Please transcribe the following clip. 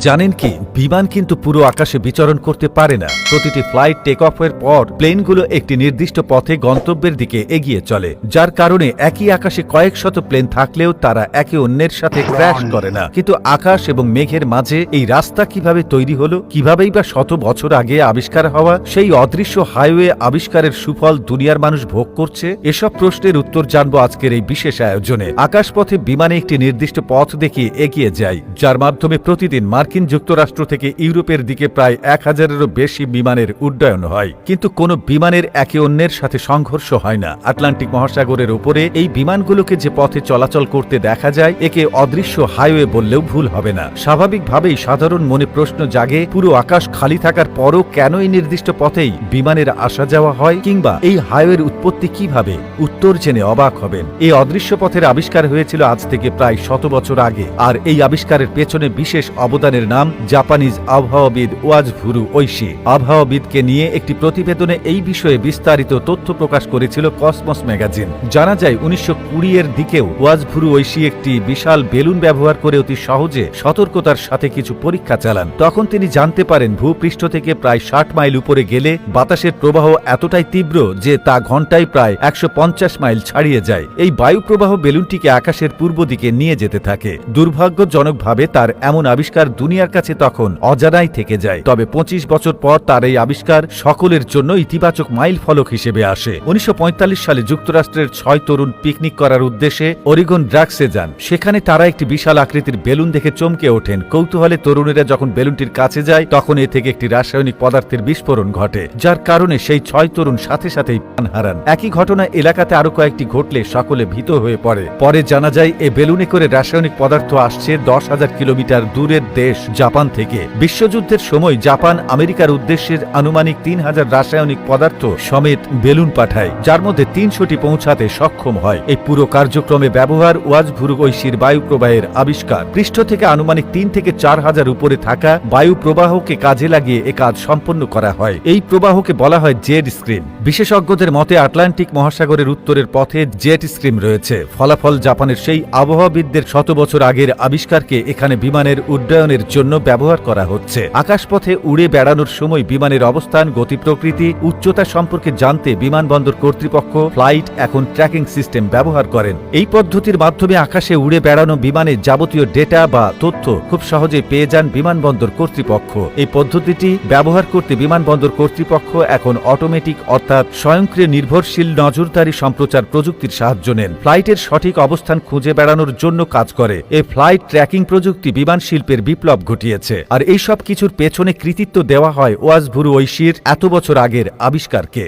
জানেন কি, বিমান কিন্তু পুরো আকাশে বিচরণ করতে পারে না। প্রতিটি ফ্লাইট টেক অফের পর প্লেনগুলো একটি নির্দিষ্ট পথে গন্তব্যের দিকে এগিয়ে চলে, যার কারণে একই আকাশে কয়েক শত প্লেন থাকলেও তারা একে অন্যের সাথে ক্র্যাশ করে না। কিন্তু আকাশ এবং মেঘের মাঝে এই রাস্তা কিভাবে তৈরি হলো, কিভাবেই বা শত বছর আগে আবিষ্কার হওয়া সেই অদৃশ্য হাইওয়ে আবিষ্কারের সুফল দুনিয়ার মানুষ ভোগ করছে, এসব প্রশ্নের উত্তর জানবো আজকের এই বিশেষ আয়োজনে। আকাশপথে বিমানে একটি নির্দিষ্ট পথ দেখিয়ে এগিয়ে যায়, যার মাধ্যমে প্রতিদিন মার্কিন যুক্তরাষ্ট্র থেকে ইউরোপের দিকে প্রায় 1000-এরও বেশি বিমানের উড্ডয়ন হয়। কিন্তু কোনো বিমানের একে অন্যের সাথে সংঘর্ষ হয় না। আটলান্টিক মহাসাগরের উপরে এই বিমানগুলোকে যে পথে চলাচল করতে দেখা যায়, একে অদৃশ্য হাইওয়ে বললেও ভুল হবে না। স্বাভাবিকভাবেই সাধারণ মনে প্রশ্ন জাগে, পুরো আকাশ খালি থাকার পরও কেন এই নির্দিষ্ট পথেই বিমানের আসা যাওয়া হয়, কিংবা এই হাইওয়ের উৎপত্তি কিভাবে? উত্তর জেনে অবাক হবেন। এই অদৃশ্য পথের আবিষ্কার হয়েছিল আজ থেকে প্রায় 100 বছর আগে, আর এই আবিষ্কারের পেছনে বিশেষ অবদানের নাম জাপানিজ আবহাওয়াবিদ ওয়াজুরু ওইশি। আবহাওয়াবিদকে নিয়ে একটি প্রতিবেদনে এই বিষয়ে বিস্তারিত তথ্য প্রকাশ করেছিল কসমস ম্যাগাজিন। জানা যায় 1920-এর দিকেও ওয়াজুরু ওইশি একটি বিশাল বেলুন ব্যবহার করে অতি সহজে সতর্কতার সাথে কিছু পরীক্ষা চালান। তখন তিনি জানতে পারেন ভূপৃষ্ঠ থেকে প্রায় 60 মাইল উপরে গেলে বাতাসের প্রবাহ এতটাই তীব্র যে তা ঘন্টায় প্রায় 150 মাইল ছাড়িয়ে যায়। এই বায়ু প্রবাহ বেলুনটিকে আকাশের পূর্ব দিকে নিয়ে যেতে থাকে। দুর্ভাগ্যজনকভাবে তার এমন আবিষ্কার দুনিয়ার কাছে তখন অজানাই থেকে যায়। তবে 25 বছর পর তার এই আবিষ্কার সকলের জন্য ইতিবাচক মাইল ফলক হিসেবে আসে। 1945 সালে যুক্তরাষ্ট্রের 6 তরুণ পিকনিক করার উদ্দেশ্যে অরিগন ড্রাগসে যান। সেখানে তারা একটি বিশাল আকৃতির বেলুন দেখে চমকে ওঠেন। কৌতূহলে তরুণেরা যখন বেলুনটির কাছে যায়, তখন এ থেকে একটি রাসায়নিক পদার্থের বিস্ফোরণ ঘটে, যার কারণে সেই 6 তরুণ সাথে সাথেই প্রাণ হারান। একই ঘটনা এলাকাতে আরো কয়েকটি ঘটলে সকলে ভীত হয়ে পড়ে। পরে জানা যায় এ বেলুনে করে রাসায়নিক পদার্থ আসছে 10,000 কিলোমিটার দূরের দেশ জাপান থেকে। বিশ্বযুদ্ধের সময় জাপান আমেরিকার উদ্দেশ্যে আনুমানিক 3000 রাসায়নিক পদার্থ সমেত বেলুন পাঠায়, যার মধ্যে 300টি পৌঁছাতে সক্ষম হয়। এই পুরো কার্যক্রমে ব্যবহার ওয়াজুরু ওইশির বায়ু প্রবাহের আবিষ্কার। পৃষ্ঠ থেকে আনুমানিক 3 থেকে 4000 উপরে থাকা বায়ু প্রবাহকে কাজে লাগিয়ে এ কাজ সম্পন্ন করা হয়। এই প্রবাহকে বলা হয় জেট স্ট্রিম। বিশেষজ্ঞদের মতে আটলান্টিক মহাসাগরের উত্তরের পথে জেট স্ট্রিম রয়েছে। ফলাফল জাপানের সেই আবহাওয়াবিদদের 100 বছর আগের আবিষ্কারকে এখানে বিমানের উড্ডয়নের জন্য ব্যবহার করা হচ্ছে। আকাশপথে উড়ে বেড়ানোর সময় বিমানের অবস্থান, গতি প্রকৃতি, উচ্চতা সম্পর্কে জানতে বিমানবন্দর কর্তৃপক্ষ ফ্লাইট এখন ট্র্যাকিং সিস্টেম ব্যবহার করেন। এই পদ্ধতির মাধ্যমে আকাশে উড়ে বেড়ানো বিমানের যাবতীয় ডেটা বা তথ্য খুব সহজে পেয়ে যান বিমানবন্দর কর্তৃপক্ষ। এই পদ্ধতিটি ব্যবহার করতে বিমানবন্দর কর্তৃপক্ষ এখন অটোমেটিক অর্থাৎ স্বয়ংক্রিয় নির্ভরশীল নজরদারি সম্প্রচার প্রযুক্তির সাহায্য নেন। ফ্লাইটের সঠিক অবস্থান খুঁজে বেড়ানোর জন্য কাজ করে। এই ফ্লাইট ট্র্যাকিং প্রযুক্তি বিমান শিল্পের বিপ্লব ঘটিয়েছে, আর এই সব কিছুর পেছনে কৃতিত্ব দেওয়া হয় ওয়াজুরু ওইশির এত বছর আগের আবিষ্কারকে।